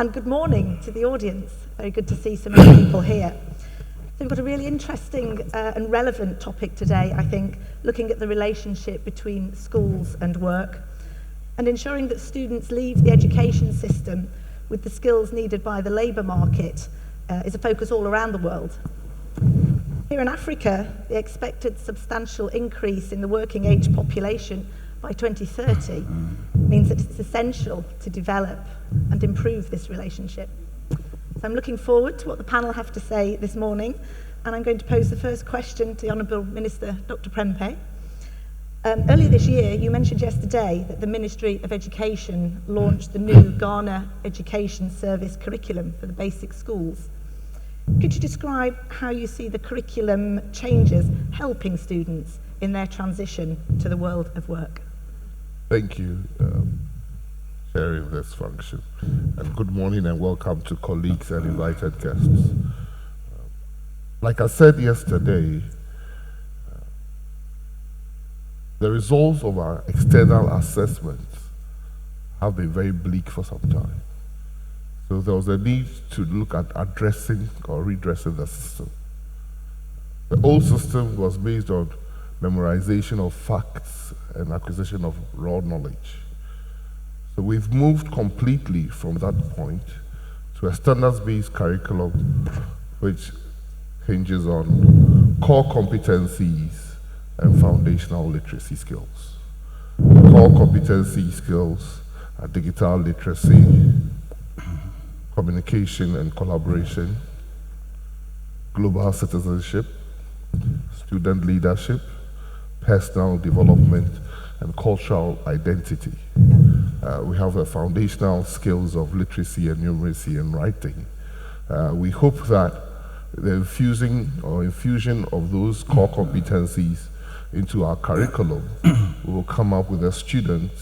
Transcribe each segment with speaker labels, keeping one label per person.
Speaker 1: And good morning to the audience. Very good to see so many people here. So we've got a really interesting and relevant topic today, I think, looking at the relationship between schools and work and ensuring that students leave the education system with the skills needed by the labour market is a focus all around the world. Here in Africa, the expected substantial increase in the working age population by 2030 means that it's essential to develop and improve this relationship. So I'm looking forward to what the panel have to say this morning, and I'm going to pose the first question to the Honourable Minister, Dr. Prempeh. Earlier this year, you mentioned yesterday that the Ministry of Education launched the new Ghana Education Service curriculum for the basic schools. Could you describe how you see the curriculum changes helping students in their transition to the world of work?
Speaker 2: Thank you, chairing this function. And good morning and welcome to colleagues and invited guests. Like I said yesterday, the results of our external assessments have been very bleak for some time. So there was a need to look at addressing or redressing the system. The old system was based on memorization of facts and acquisition of raw knowledge. So we've moved completely from that point to a standards-based curriculum which hinges on core competencies and foundational literacy skills. The core competency skills are digital literacy, communication and collaboration, global citizenship, student leadership, personal development, and cultural identity. We have the foundational skills of literacy and numeracy and writing. We hope that the infusion of those core competencies into our curriculum will come up with a student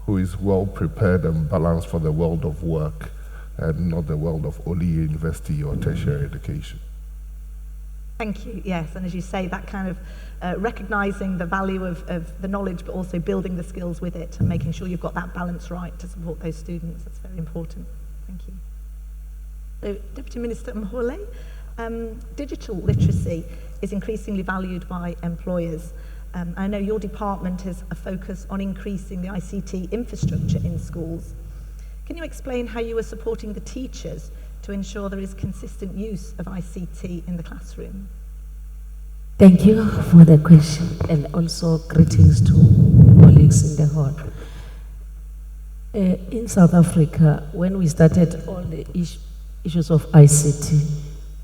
Speaker 2: who is well prepared and balanced for the world of work and not the world of only university or tertiary education.
Speaker 1: Thank you, yes, and as you say, that kind of recognising the value of the knowledge but also building the skills with it and making sure you've got that balance right to support those students, that's very important. Thank you. So, Deputy Minister Mhaule, digital literacy is increasingly valued by employers. I know your department has a focus on increasing the ICT infrastructure in schools. Can you explain how you are supporting the teachers to ensure there is consistent use of ICT in the classroom?
Speaker 3: Thank you for the question, and also greetings to colleagues in the hall. In South Africa, when we started all the issues of ICT,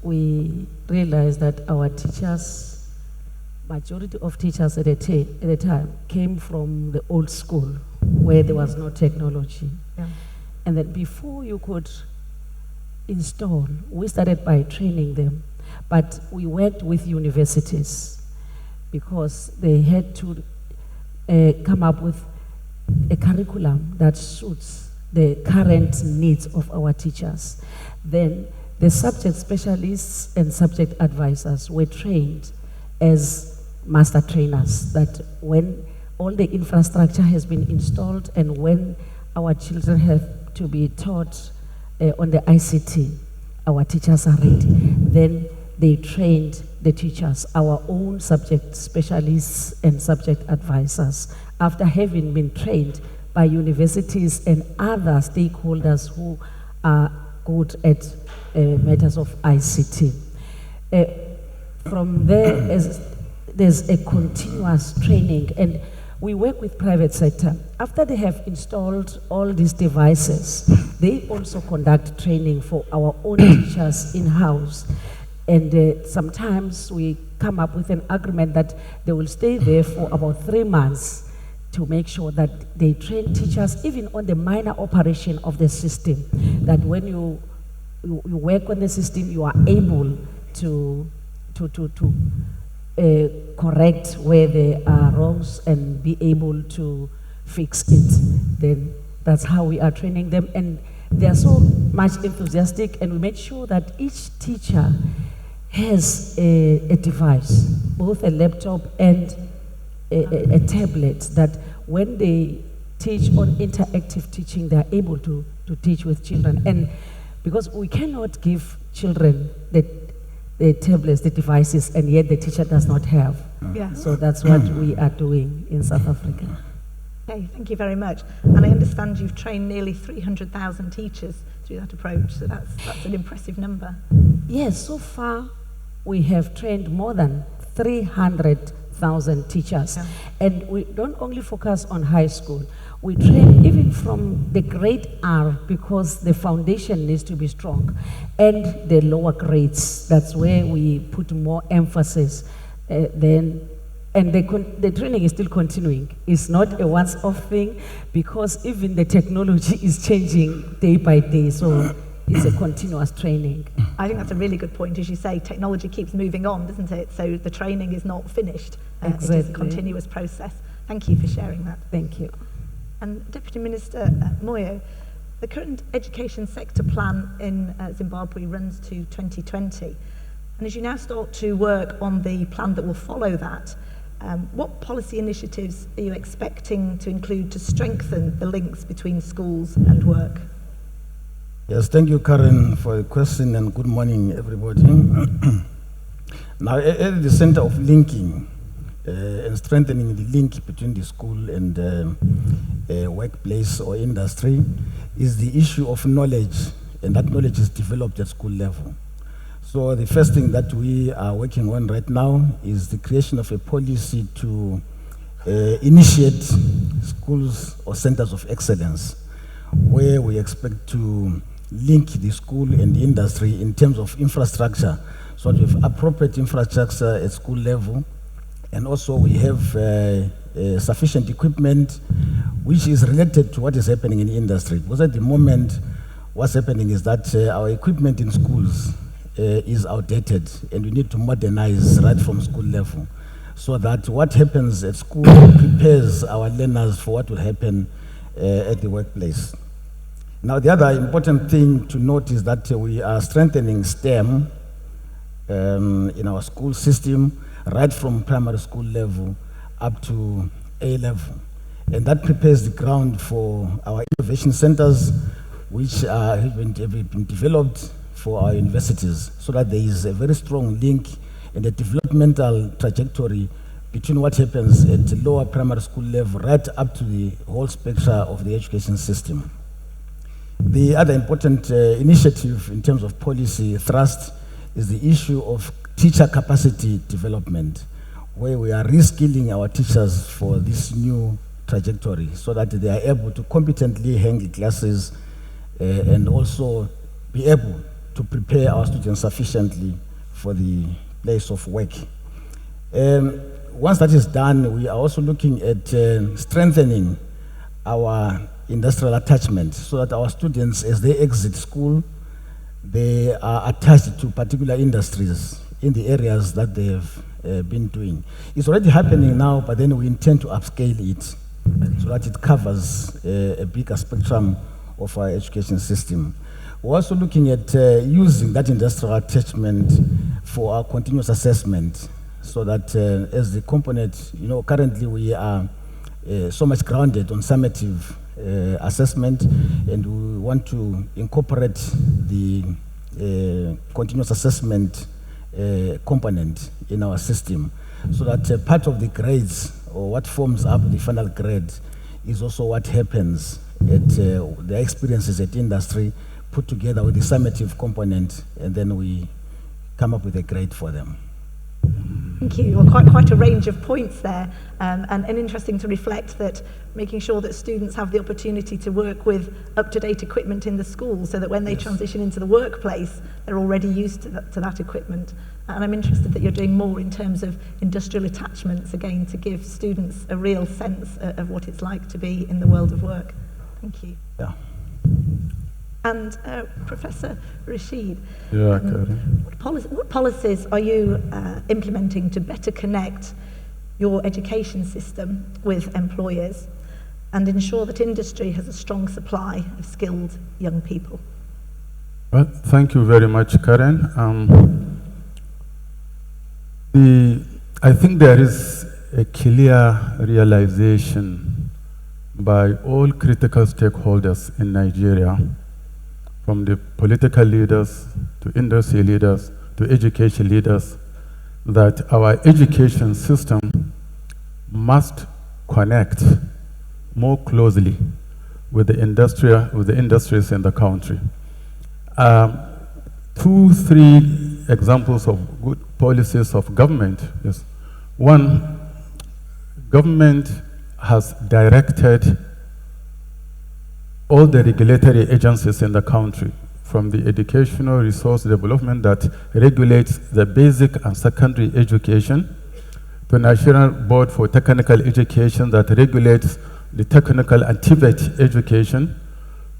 Speaker 3: we realized that our teachers, majority of teachers at the time, came from the old school where there was no technology.
Speaker 1: Yeah.
Speaker 3: And then before you could install, we started by training them, but we worked with universities because they had to come up with a curriculum that suits the current needs of our teachers. Then the subject specialists and subject advisors were trained as master trainers, that when all the infrastructure has been installed and when our children have to be taught on the ICT, our teachers are ready. Then they trained the teachers, our own subject specialists and subject advisors, after having been trained by universities and other stakeholders who are good at matters of ICT. From there, there's a continuous training, and we work with private sector. After they have installed all these devices, they also conduct training for our own teachers in-house. And sometimes we come up with an agreement that they will stay there for about 3 months to make sure that they train teachers even on the minor operation of the system, that when you work on the system, you are able to correct where there are wrongs and be able to fix it. Then that's how we are training them, and they are so much enthusiastic, and we make sure that each teacher has a device, both a laptop and a tablet, that when they teach on interactive teaching. They are able to teach with children. And because we cannot give children the tablets, the devices, and yet the teacher does not have.
Speaker 1: Yeah.
Speaker 3: So that's what we are doing in South Africa.
Speaker 1: Okay, thank you very much. And I understand you've trained nearly 300,000 teachers through that approach, so that's an impressive number.
Speaker 3: Yes, so far we have trained more than 300,000 teachers.
Speaker 1: Yeah.
Speaker 3: And we don't only focus on high school. We train even from the grade R, because the foundation needs to be strong, and the lower grades. That's where we put more emphasis. And the training is still continuing. It's not a once-off thing, because even the technology is changing day by day. So it's a continuous training.
Speaker 1: I think that's a really good point. As you say, technology keeps moving on, doesn't it? So the training is not finished.
Speaker 3: Exactly.
Speaker 1: It is a continuous process. Thank you for sharing that.
Speaker 3: Thank you.
Speaker 1: And Deputy Minister Moyo, the current education sector plan in Zimbabwe runs to 2020. And as you now start to work on the plan that will follow that, what policy initiatives are you expecting to include to strengthen the links between schools and work?
Speaker 4: Yes, thank you, Karen, for the question, and good morning, everybody. Now, at the center of linking and strengthening the link between the school and workplace or industry is the issue of knowledge, and that knowledge is developed at school level. So the first thing that we are working on right now is the creation of a policy to initiate schools or centers of excellence, where we expect to link the school and the industry in terms of infrastructure. So we have appropriate infrastructure at school level, and also we have sufficient equipment which is related to what is happening in the industry. Because at the moment, what's happening is that our equipment in schools is outdated, and we need to modernize right from school level, so that what happens at school prepares our learners for what will happen at the workplace. Now, the other important thing to note is that we are strengthening STEM in our school system, right from primary school level up to A level. And that prepares the ground for our innovation centers, which have been developed for our universities, so that there is a very strong link and a developmental trajectory between what happens at the lower primary school level right up to the whole spectrum of the education system. The other important initiative in terms of policy thrust is the issue of teacher capacity development, where we are reskilling our teachers for this new trajectory, so that they are able to competently handle classes and also be able to prepare our students sufficiently for the place of work. Once that is done, we are also looking at strengthening our industrial attachment, so that our students, as they exit school, they are attached to particular industries in the areas that they have been doing. It's already happening now, but then we intend to upscale it so that it covers a bigger spectrum of our education system. We're also looking at using that industrial attachment for our continuous assessment, so that as the component, currently we are so much grounded on summative assessment, and we want to incorporate the continuous assessment component in our system, so that part of the grades, or what forms up the final grade, is also what happens at the experiences at industry, put together with the summative component, and then we come up with a grade for them.
Speaker 1: Thank you. Well, quite a range of points there, and interesting to reflect that making sure that students have the opportunity to work with up-to-date equipment in the school, so that when they transition into the workplace, they're already used to that equipment. And I'm interested that you're doing more in terms of industrial attachments, again, to give students a real sense of what it's like to be in the world of work. Thank you.
Speaker 4: Yeah.
Speaker 1: And Professor Rashid,
Speaker 5: Karen.
Speaker 1: what policies are you implementing to better connect your education system with employers and ensure that industry has a strong supply of skilled young people?
Speaker 5: Well, thank you very much, Karen. I think there is a clear realization by all critical stakeholders in Nigeria, from the political leaders to industry leaders to education leaders, that our education system must connect more closely with the industries in the country. 2-3 examples of good policies of government is: one, government has directed all the regulatory agencies in the country, from the educational resource development that regulates the basic and secondary education, to National Board for Technical Education that regulates the technical and TVET education,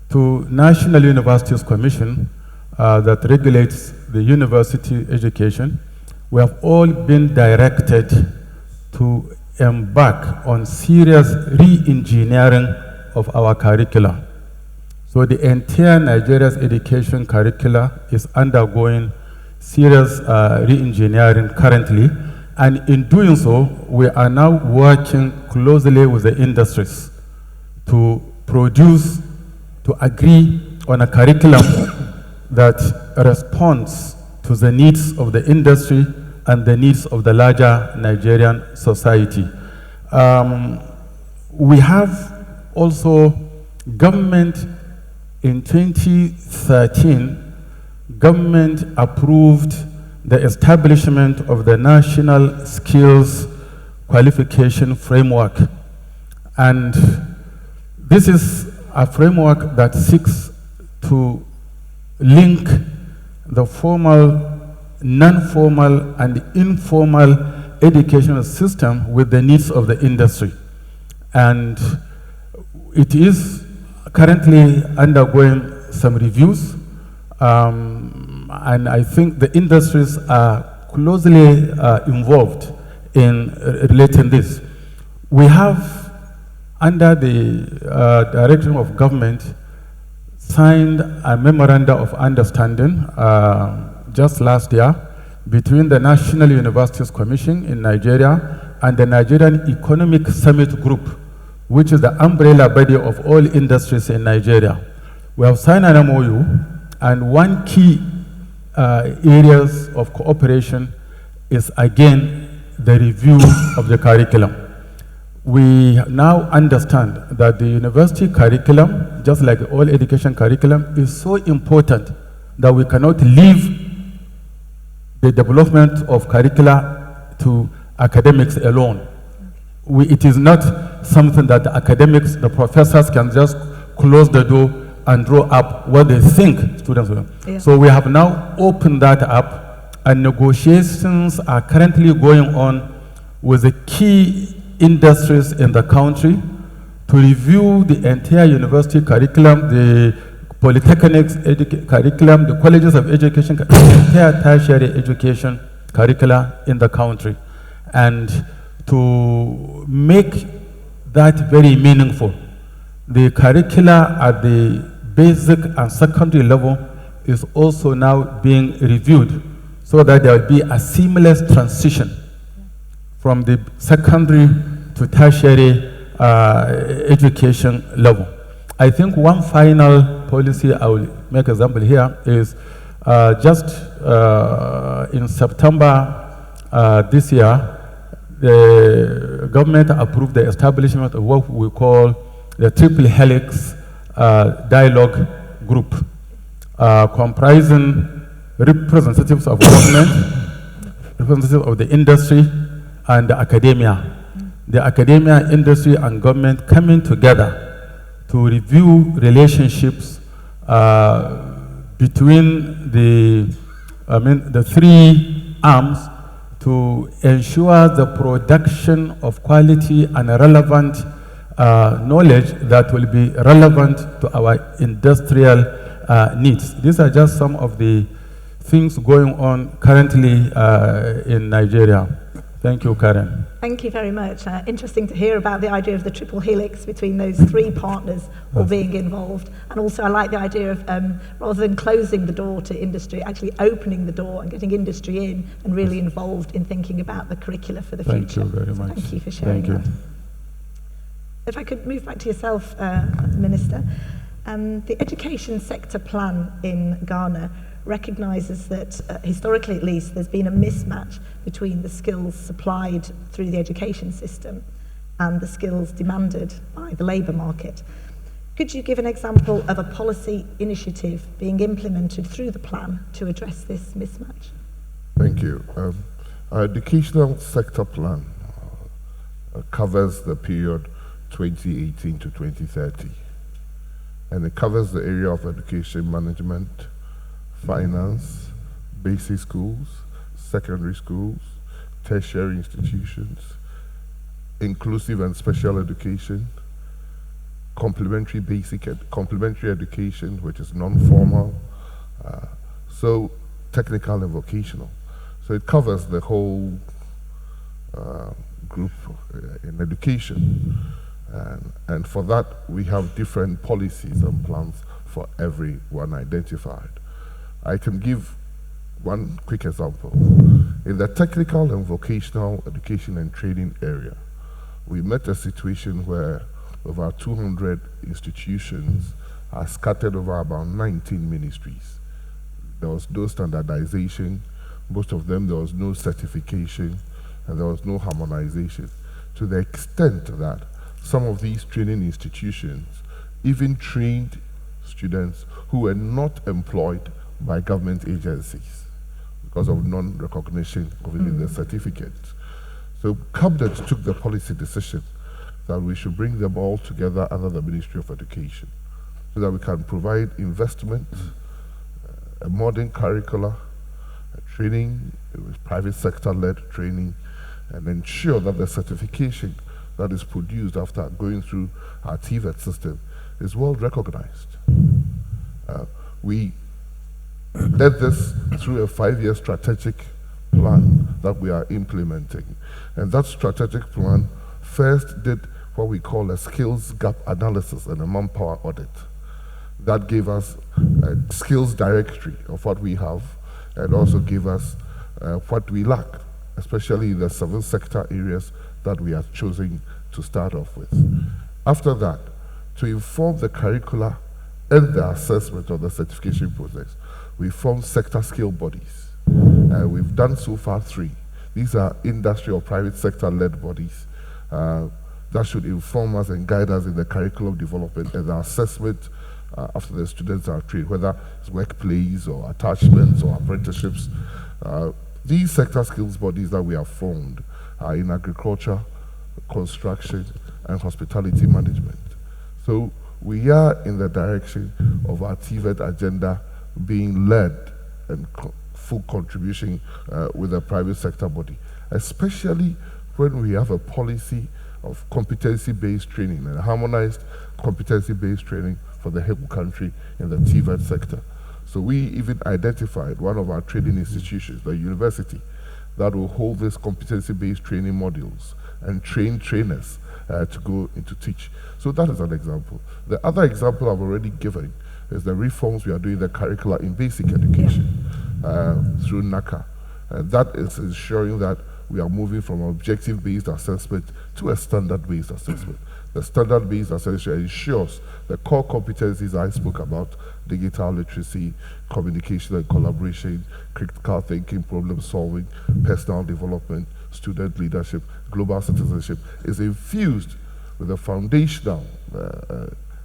Speaker 5: to National Universities Commission that regulates the university education. We have all been directed to embark on serious re-engineering of our curricula. So the entire Nigeria's education curricula is undergoing serious re-engineering currently, and in doing so, we are now working closely with the industries to produce, to agree on a curriculum that responds to the needs of the industry and the needs of the larger Nigerian society. We have also government. In 2013, government approved the establishment of the National Skills Qualification Framework. And this is a framework that seeks to link the formal, non-formal, and informal educational system with the needs of the industry. And it is currently undergoing some reviews, and I think the industries are closely involved in relating this. We have, under the direction of government, signed a memorandum of understanding just last year between the National Universities Commission in Nigeria and the Nigerian Economic Summit Group, which is the umbrella body of all industries in Nigeria. We have signed an MOU, and one key areas of cooperation is, again, the review of the curriculum. We now understand that the university curriculum, just like all education curriculum, is so important that we cannot leave the development of curricula to academics alone. It is not something that the academics, the professors can just close the door and draw up what they think students will. Yeah. So we have now opened that up, and negotiations are currently going on with the key industries in the country to review the entire university curriculum, the polytechnics curriculum, the colleges of education, the entire tertiary education curricula in the country, and to make that very meaningful. The curricula at the basic and secondary level is also now being reviewed so that there will be a seamless transition from the secondary to tertiary education level. I think one final policy I will make example here is just in September this year, the government approved the establishment of what we call the Triple Helix Dialogue Group, comprising representatives of government, representatives of the industry, and the academia. The academia, industry, and government coming together to review relationships between the three arms to ensure the production of quality and relevant knowledge that will be relevant to our industrial needs. These are just some of the things going on currently in Nigeria. Thank you, Karen.
Speaker 1: Thank you very much. Interesting to hear about the idea of the triple helix between those three partners all being involved. And also I like the idea of, rather than closing the door to industry, actually opening the door and getting industry in and really involved in thinking about the curricula for the future.
Speaker 5: Thank you very much.
Speaker 1: Thank you for sharing that. if I could move back to yourself, Minister. The education sector plan in Ghana recognises that, historically at least, there's been a mismatch between the skills supplied through the education system and the skills demanded by the labour market. Could you give an example of a policy initiative being implemented through the plan to address this mismatch?
Speaker 2: Thank you. Our educational sector plan covers the period 2018 to 2030. And it covers the area of education management, finance, basic schools, secondary schools, tertiary institutions, inclusive and special education, complementary education, which is non-formal, so technical and vocational. So it covers the whole group in education. And for that, we have different policies and plans for everyone identified. I can give one quick example. In the technical and vocational education and training area, we met a situation where over 200 institutions are scattered over about 19 ministries. There was no standardization. Most of them, there was no certification, and there was no harmonization, to the extent that some of these training institutions even trained students who were not employed by government agencies because of non-recognition of even the certificates. So Cabinet took the policy decision that we should bring them all together under the Ministry of Education so that we can provide investment, a modern curricula, training, private sector-led training, and ensure that the certification that is produced after going through our TVET system is well recognized. We did this through a 5-year strategic plan that we are implementing. And that strategic plan first did what we call a skills gap analysis and a manpower audit. That gave us a skills directory of what we have and also gave us what we lack, especially in the civil sector areas that we are choosing to start off with. After that, to inform the curricula and the assessment of the certification process, we formed sector skill bodies. We've done so far 3. These are industry or private sector-led bodies that should inform us and guide us in the curriculum development and the assessment after the students are trained, whether it's workplace or attachments or apprenticeships. These sector skills bodies that we have formed are in agriculture, construction, and hospitality management. So we are in the direction of our TVET agenda being led and full contribution with the private sector body, especially when we have a policy of competency-based training and harmonized competency-based training for the whole country in the TVET sector. So we even identified one of our training institutions, the university, that will hold these competency-based training modules and train trainers to go into teach. So that is an example. The other example I've already given is the reforms we are doing the curricula in basic education through NACA. That is ensuring that we are moving from objective-based assessment to a standard-based assessment. The standard-based assessment ensures the core competencies I spoke about: digital literacy, communication and collaboration, critical thinking, problem solving, personal development, student leadership, global citizenship, is infused with the foundational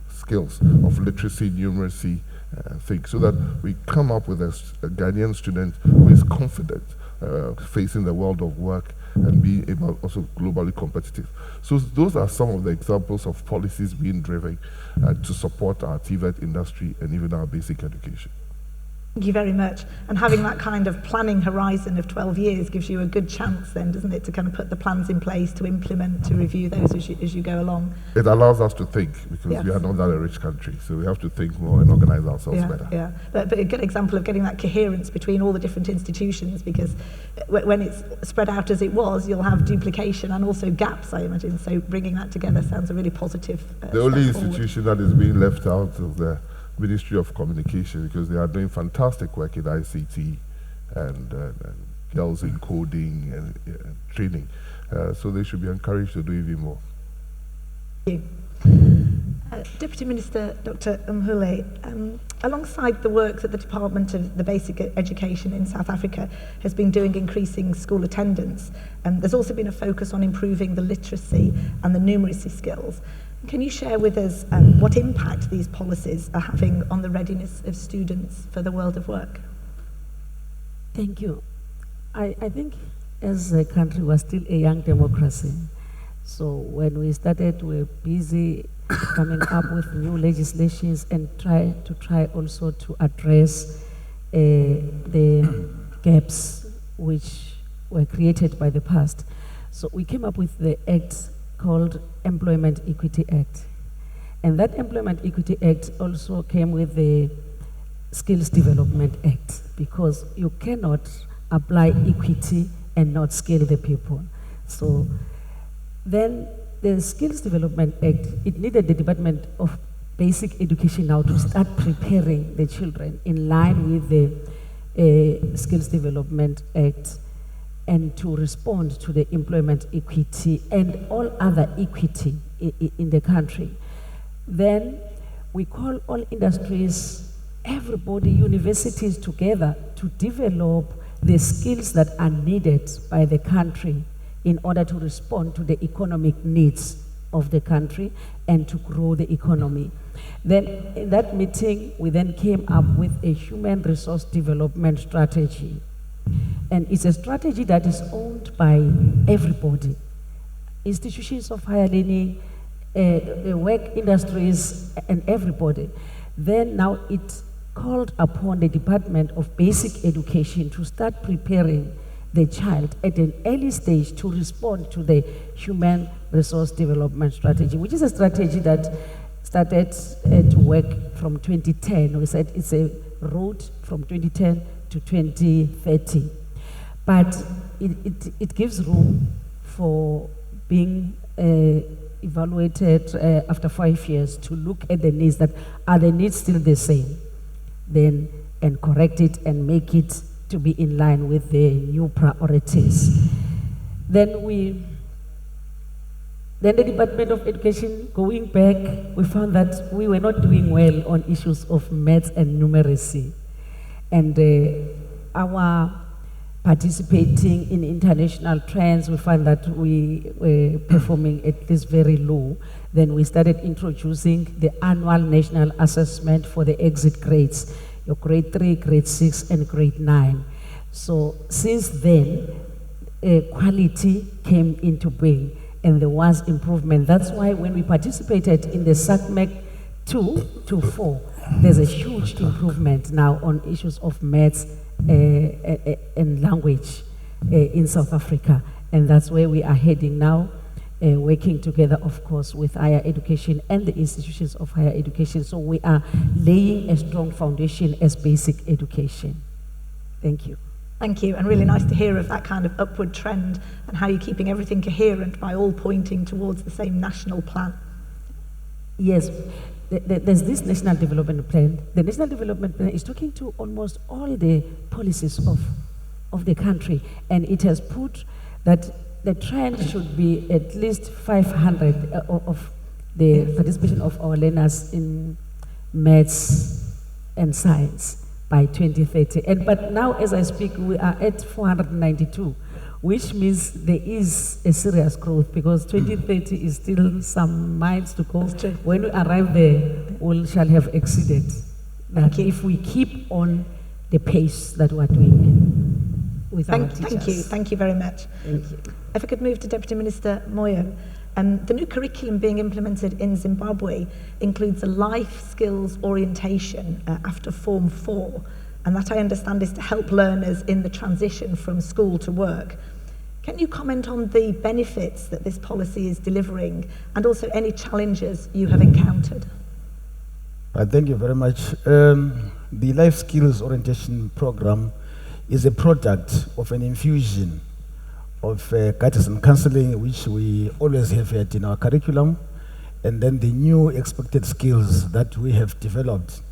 Speaker 2: skills of literacy, numeracy, things, so that we come up with a Ghanaian student who is confident facing the world of work and being able also globally competitive. So those are some of the examples of policies being driven to support our TVET industry and even our basic education.
Speaker 1: Thank you very much. And having that kind of planning horizon of 12 years gives you a good chance then, doesn't it, to kind of put the plans in place, to implement, to review those as you go along.
Speaker 2: It allows us to think, because we are not that a rich country, so we have to think more and organize ourselves better.
Speaker 1: Yeah, but a good example of getting that coherence between all the different institutions, because when it's spread out as it was, you'll have duplication and also gaps, I imagine. So bringing that together sounds a really positive
Speaker 2: The only
Speaker 1: step forward.
Speaker 2: institution that is being left out is the Ministry of Communication, because they are doing fantastic work in ICT and girls in coding and training. So they should be encouraged to do even more.
Speaker 1: Thank you. Deputy Minister Dr. Mhaule, alongside the work that the Department of the Basic Education in South Africa has been doing increasing school attendance, there's also been a focus on improving the literacy and the numeracy skills. Can you share with us what impact these policies are having on the readiness of students for the world of work?
Speaker 3: Thank you. I think as a country, we're still a young democracy. So when we started, we were busy coming up with new legislations and try also to address the gaps which were created by the past. So we came up with the act called Employment Equity Act. And that Employment Equity Act also came with the Skills Development Act, because you cannot apply equity and not skill the people. So then the Skills Development Act, it needed the Department of Basic Education now to start preparing the children in line with the Skills Development Act and to respond to the employment equity and all other equity in the country. Then we call all industries, everybody, universities together to develop the skills that are needed by the country in order to respond to the economic needs of the country and to grow the economy. Then in that meeting, we then came up with a human resource development strategy. And it's a strategy that is owned by everybody. Institutions of higher learning, work industries, and everybody. Then now it called upon the Department of Basic Education to start preparing the child at an early stage to respond to the human resource development strategy, which is a strategy that started to work from 2010. We said it's a road from 2010 to 2030. But it gives room for being evaluated after 5 years to look at the needs, that are the needs still the same, then and correct it and make it to be in line with the new priorities. Then the Department of Education, going back, we found that we were not doing well on issues of maths and numeracy. And our participating in international trends, we found that we were performing at least very low. Then we started introducing the annual national assessment for the exit grades, your grade 3, grade 6, and grade 9. So since then, quality came into being and there was improvement. That's why when we participated in the SACMEC 2 to 4, there's a huge improvement now on issues of maths and language in South Africa. And that's where we are heading now, working together, of course, with higher education and the institutions of higher education. So we are laying a strong foundation as basic education. Thank you.
Speaker 1: Thank you, and really nice to hear of that kind of upward trend and how you're keeping everything coherent by all pointing towards the same national plan.
Speaker 3: Yes, there's this national development plan. The national development plan is talking to almost all the policies of the country, and it has put that the trend should be at least 500 of the participation of our learners in maths and science by 2030. But now, as I speak, we are at 492, which means there is a serious growth, because 2030 is still some miles to go. When we arrive there, we shall have exceeded that if we keep on the pace that we are doing with our teachers.
Speaker 1: Thank you very much.
Speaker 3: Thank you.
Speaker 1: If I could move to Deputy Minister Moyo. The new curriculum being implemented in Zimbabwe includes a life skills orientation after Form 4, and that I understand is to help learners in the transition from school to work. Can you comment on the benefits that this policy is delivering and also any challenges you have encountered?
Speaker 4: Thank you very much. The life skills orientation program is a product of an infusion of guidance and counseling, which we always have had in our curriculum, and then the new expected skills that we have developed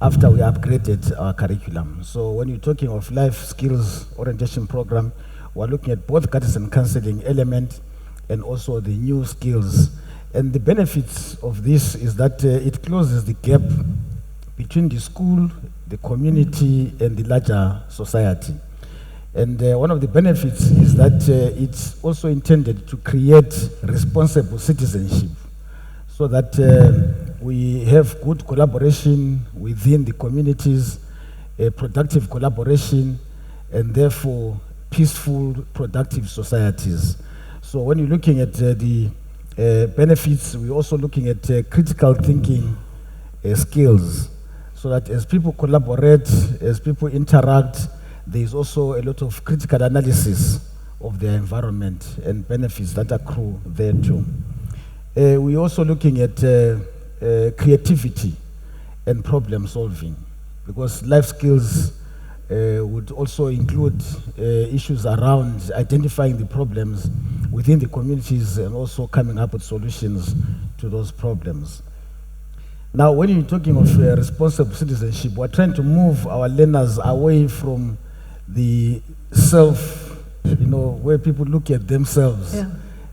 Speaker 4: after we upgraded our curriculum. So when you're talking of life skills orientation program, we're looking at both guidance and counseling element and also the new skills And the benefits of this is that it closes the gap between the school, the community, and the larger society. And one of the benefits is that it's also intended to create responsible citizenship, so that we have good collaboration within the communities, productive collaboration, and therefore peaceful, productive societies. So when you're looking at the benefits, we're also looking at critical thinking skills, so that as people collaborate, as people interact, there is also a lot of critical analysis of their environment and benefits that accrue there too. We're also looking at creativity and problem solving, because life skills would also include issues around identifying the problems within the communities and also coming up with solutions to those problems. Now, when you're talking of responsible citizenship, we're trying to move our learners away from the self, where people look at themselves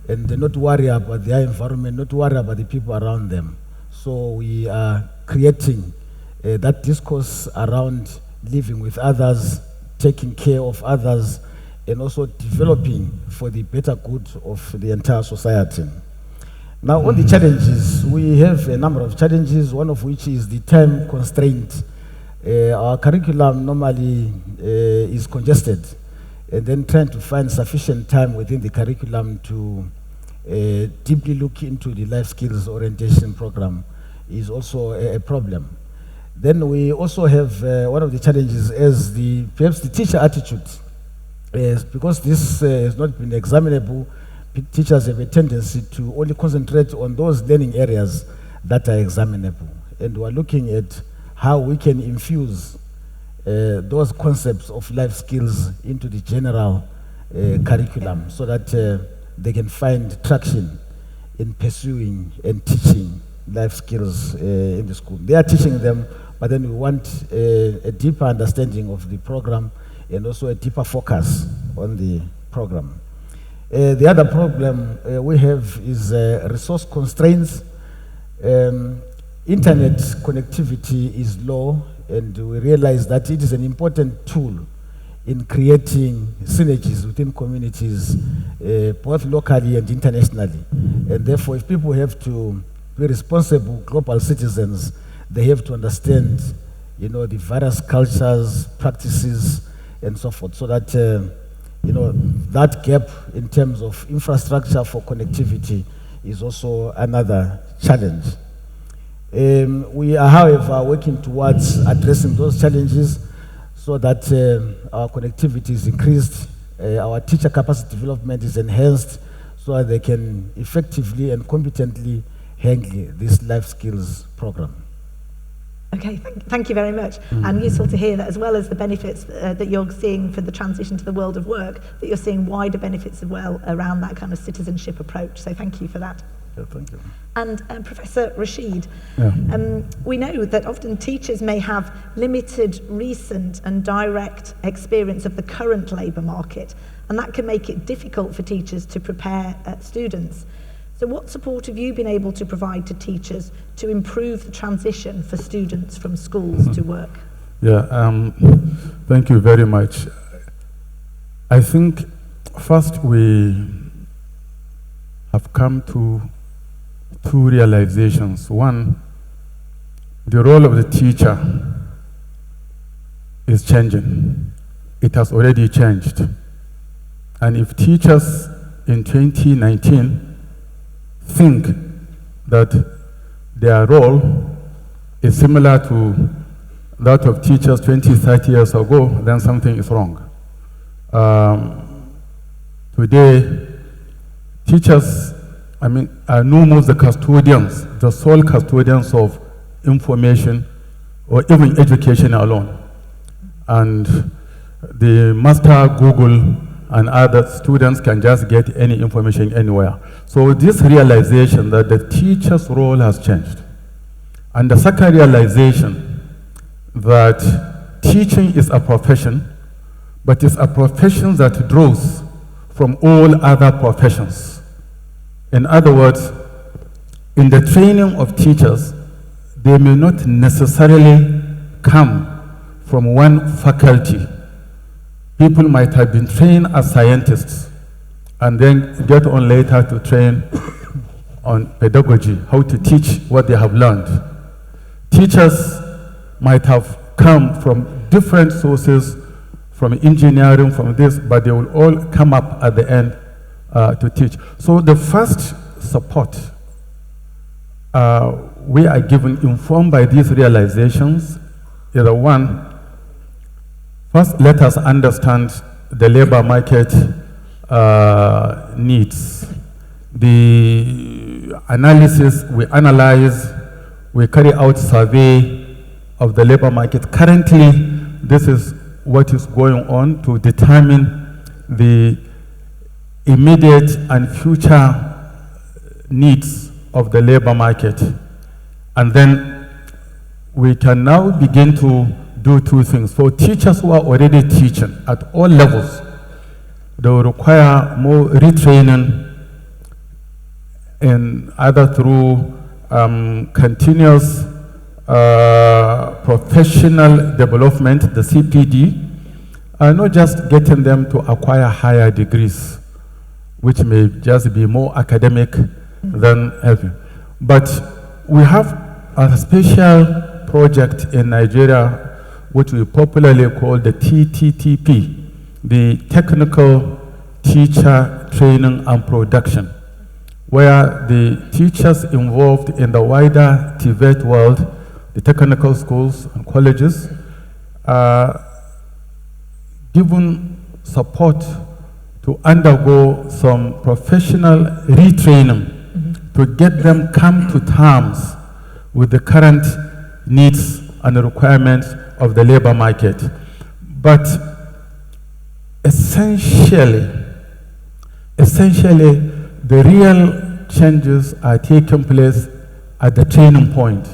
Speaker 4: and not worry about their environment, not worry about the people around them. So we are creating that discourse around living with others, taking care of others, and also developing for the better good of the entire society. Now, on the challenges, we have a number of challenges, one of which is the time constraint. Our curriculum normally is congested, and then trying to find sufficient time within the curriculum to deeply look into the life skills orientation program is also a problem. Then we also have one of the challenges is perhaps the teacher attitude. Because this has not been examinable, teachers have a tendency to only concentrate on those learning areas that are examinable. And we're looking at how we can infuse those concepts of life skills into the general curriculum, so that they can find traction in pursuing and teaching life skills in the school. They are teaching them, but then we want a deeper understanding of the program and also a deeper focus on the program. The other problem we have is resource constraints. Internet connectivity is low, and we realize that it is an important tool in creating synergies within communities, both locally and internationally. And therefore, if people have to be responsible global citizens, they have to understand, the various cultures, practices, and so forth, so that, that gap in terms of infrastructure for connectivity is also another challenge. We are, however, working towards addressing those challenges so that our connectivity is increased, our teacher capacity development is enhanced, so that they can effectively and competently handle this life skills program.
Speaker 1: Okay, thank you very much. And useful to hear that, as well as the benefits that you're seeing for the transition to the world of work, that you're seeing wider benefits as well around that kind of citizenship approach. So thank you for that.
Speaker 4: Yeah, thank you.
Speaker 1: And Professor Rashid, we know that often teachers may have limited recent and direct experience of the current labour market, and that can make it difficult for teachers to prepare students. So what support have you been able to provide to teachers to improve the transition for students from schools to work?
Speaker 5: Yeah, thank you very much. I think first we have come to two realizations. One, the role of the teacher is changing. It has already changed. And if teachers in 2019 think that their role is similar to that of teachers 20, 30 years ago, then something is wrong. Today, teachers, are no more the custodians, the sole custodians of information or even education alone. And the master Google and other students can just get any information anywhere. So this realization that the teacher's role has changed. And the second realization that teaching is a profession, but it's a profession that draws from all other professions. In other words, in the training of teachers, they may not necessarily come from one faculty. People might have been trained as scientists and then get on later to train on pedagogy, how to teach what they have learned. Teachers might have come from different sources, from engineering, from this, but they will all come up at the end to teach. So the first support we are given, informed by these realizations, is the one, first let us understand the labor market needs. The analysis, we analyze, we carry out survey of the labor market. Currently, this is what is going on to determine the immediate and future needs of the labor market. And then we can now begin to do two things. For teachers who are already teaching at all levels, they will require more retraining, and either through continuous professional development, the CPD, not just getting them to acquire higher degrees, which may just be more academic than helping. But we have a special project in Nigeria, which we popularly call the TTTP, the Technical Teacher Training and Production, where the teachers involved in the wider TVET world, the technical schools and colleges, are given support to undergo some professional retraining to get them come to terms with the current needs and the requirements of the labor market. But essentially, the real changes are taking place at the training point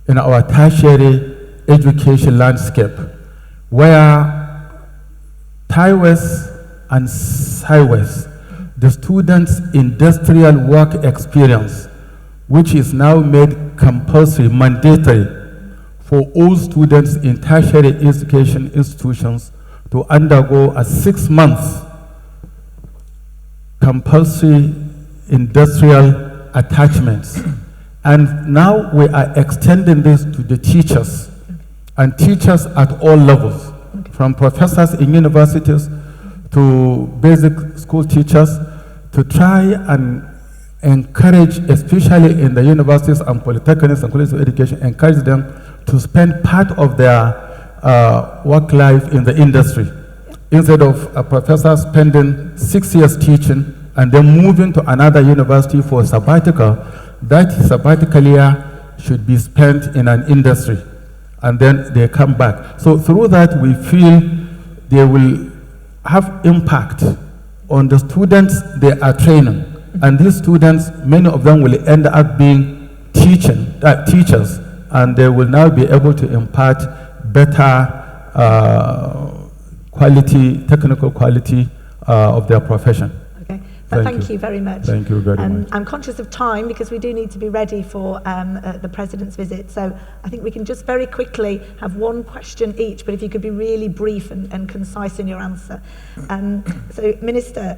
Speaker 5: in our tertiary education landscape, where TIWES and SIWES, the students' industrial work experience, which is now made compulsory, mandatory for all students in tertiary education institutions to undergo a 6-month compulsory industrial attachments. And now we are extending this to the teachers, and teachers at all levels, from professors in universities to basic school teachers, to try and encourage, especially in the universities and polytechnics and colleges of education, encourage them to spend part of their work life in the industry. Instead of a professor spending 6 years teaching and then moving to another university for a sabbatical, that sabbatical year should be spent in an industry, and then they come back. So through that, we feel they will have impact on the students they are training. And these students, many of them will end up being teachers, and they will now be able to impart better quality, technical quality of their profession.
Speaker 1: Okay, thank you very much.
Speaker 5: Thank you very much.
Speaker 1: I'm conscious of time because we do need to be ready for the President's visit. So I think we can just very quickly have one question each, but if you could be really brief and concise in your answer. So Minister,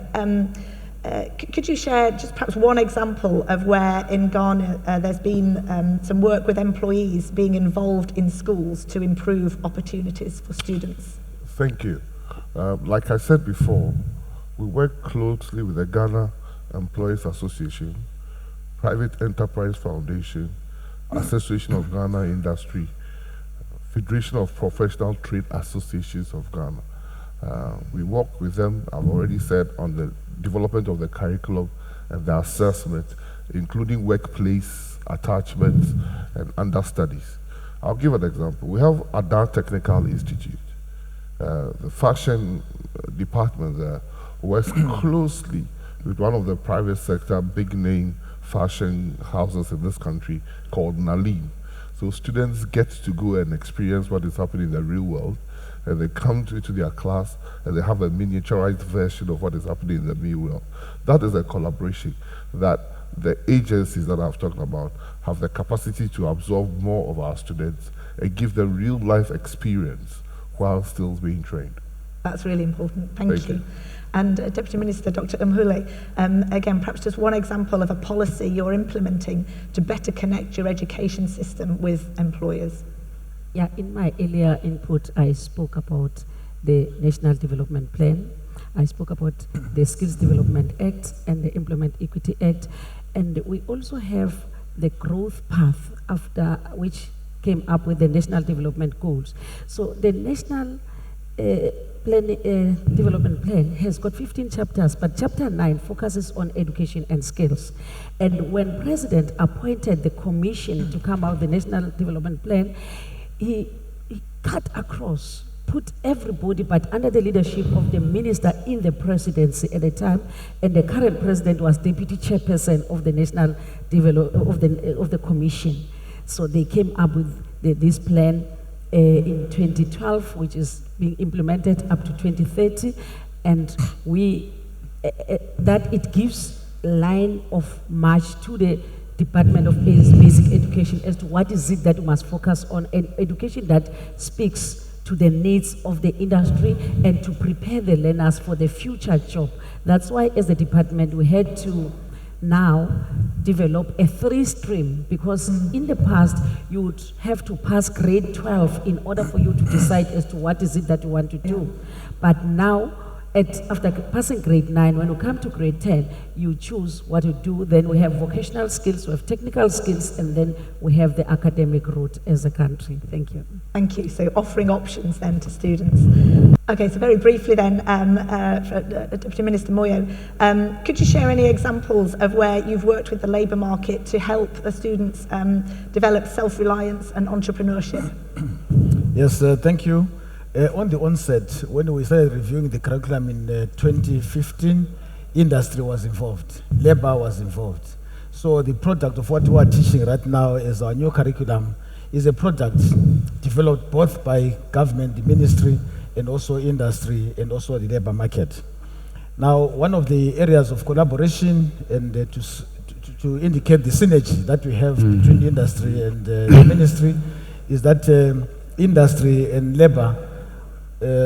Speaker 1: could you share just perhaps one example of where in Ghana there's been some work with employees being involved in schools to improve opportunities for students?
Speaker 2: Thank you. Like I said before, we work closely with the Ghana Employees Association, Private Enterprise Foundation, Association of Ghana Industry, Federation of Professional Trade Associations of Ghana. We work with them, I've already said, on the development of the curriculum and the assessment, including workplace attachments and understudies. I'll give an example. We have Adamu Technical Institute. The fashion department there works closely with one of the private sector big name fashion houses in this country called Nalim. So students get to go and experience what is happening in the real world, and they come to their class and they have a miniaturized version of what is happening in the real world. That is a collaboration that the agencies that I've talked about have the capacity to absorb more of our students and give them real life experience while still being trained.
Speaker 1: That's really important. Thank you. And Deputy Minister Dr. Mhaule, again, perhaps just one example of a policy you're implementing to better connect your education system with employers.
Speaker 3: Yeah, in my earlier input, I spoke about the National Development Plan. I spoke about the Skills Development Act and the Employment Equity Act. And we also have the growth path after which came up with the National Development Goals. So the National Development Plan has got 15 chapters, but chapter 9 focuses on education and skills. And when President appointed the commission to come out with the National Development Plan, he cut across, put everybody, but under the leadership of the minister in the presidency at the time, and the current president was deputy chairperson of the National of the commission. So they came up with this plan in 2012, which is being implemented up to 2030, and that it gives line of march to the Department of Basic Education as to what is it that we must focus on, and education that speaks to the needs of the industry and to prepare the learners for the future job. That's why as a department we had to now develop a 3-stream, because in the past you would have to pass grade 12 in order for you to decide as to what is it that you want to do. But now, after passing grade 9, when you come to grade 10, you choose what to do. Then we have vocational skills, we have technical skills, and then we have the academic route as a country. Thank you.
Speaker 1: Thank you. So offering options then to students. Okay, so very briefly then, Deputy Minister Moyo, could you share any examples of where you've worked with the labour market to help the students develop self-reliance and entrepreneurship?
Speaker 4: Yes, thank you. On the onset, when we started reviewing the curriculum in 2015, industry was involved, labor was involved. So the product of what we are teaching right now is our new curriculum is a product developed both by government, the ministry, and also industry, and also the labor market. Now, one of the areas of collaboration and to indicate the synergy that we have between the industry and the ministry is that industry and labor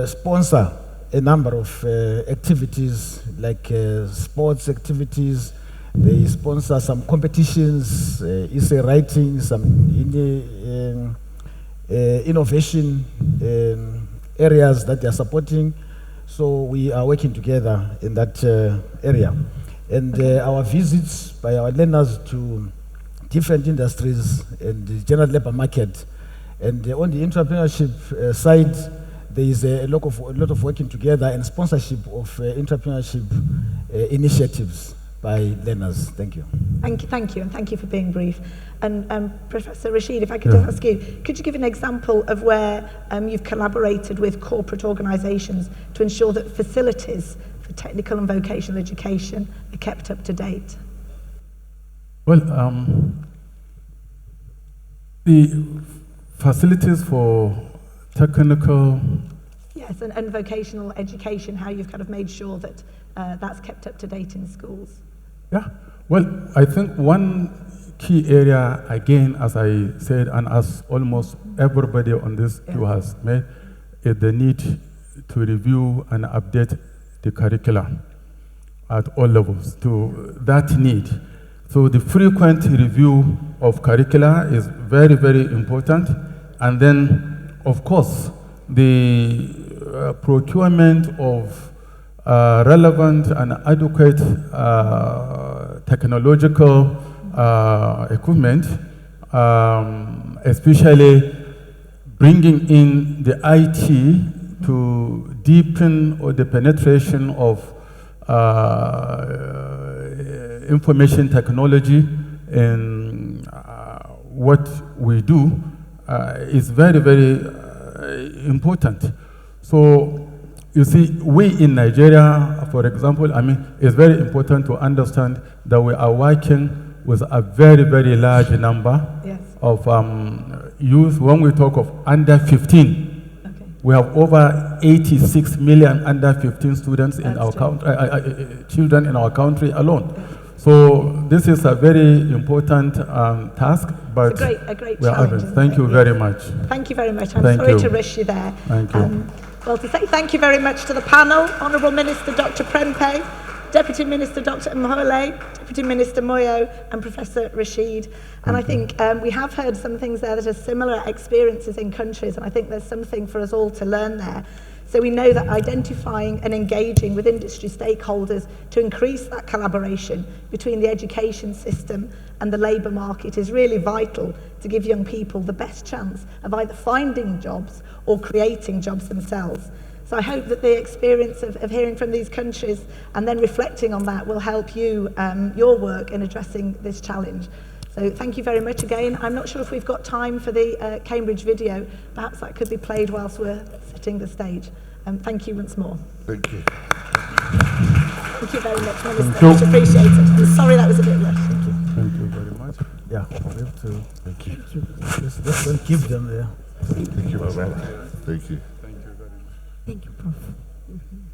Speaker 4: sponsor a number of activities like sports activities. They sponsor some competitions, essay writing, some innovation areas that they are supporting. So we are working together in that area. And our visits by our learners to different industries and the general labor market. And on the entrepreneurship side, there is a lot of working together and sponsorship of entrepreneurship initiatives by learners. Thank you.
Speaker 1: Thank you, and thank you for being brief. And Professor Rashid, if I could just ask you, could you give an example of where you've collaborated with corporate organisations to ensure that facilities for technical and vocational education are kept up to date?
Speaker 5: Well, the facilities for technical...
Speaker 1: Yes, and vocational education, how you've kind of made sure that that's kept up to date in schools.
Speaker 5: Yeah, well, I think one key area, again, as I said, and as almost everybody on this queue has made, is the need to review and update the curricula at all levels to that need. So the frequent review of curricula is very, very important. And then, of course, the procurement of relevant and adequate technological equipment, especially bringing in the IT to deepen the penetration of information technology in what we do is very, very important. So, you see, we in Nigeria, for example, it's very important to understand that we are working with a very, very large number of youth. When we talk of under 15, we have over 86 million under 15 students in our country, children in our country alone. So this is a very important task, but
Speaker 1: It's a great
Speaker 5: we are
Speaker 1: challenge.
Speaker 5: others.
Speaker 1: isn't
Speaker 5: Thank
Speaker 1: it?
Speaker 5: you very much.
Speaker 1: Thank you very much. I'm
Speaker 5: Thank
Speaker 1: sorry
Speaker 5: you.
Speaker 1: to rush you there.
Speaker 5: Thank you.
Speaker 1: Well, to say thank you very much to the panel, Honourable Minister Dr. Prempeh, Deputy Minister Dr. Mhaule, Deputy Minister Moyo, and Professor Rashid. And I think we have heard some things there that are similar experiences in countries, and I think there's something for us all to learn there. So we know that identifying and engaging with industry stakeholders to increase that collaboration between the education system and the labour market is really vital to give young people the best chance of either finding jobs or creating jobs themselves. So I hope that the experience of hearing from these countries and then reflecting on that will help you, your work in addressing this challenge. So thank you very much again. I'm not sure if we've got time for the Cambridge video. Perhaps that could be played whilst we're setting the stage. Thank you once more.
Speaker 2: Thank you.
Speaker 1: Thank you very much, Minister. Much appreciated. I'm sorry that was a bit rushed.
Speaker 5: Thank you very much.
Speaker 4: Yeah, we have to. Thank you. Just don't keep them there.
Speaker 2: Thank you, my brother. Thank you.
Speaker 3: Thank you, Prof.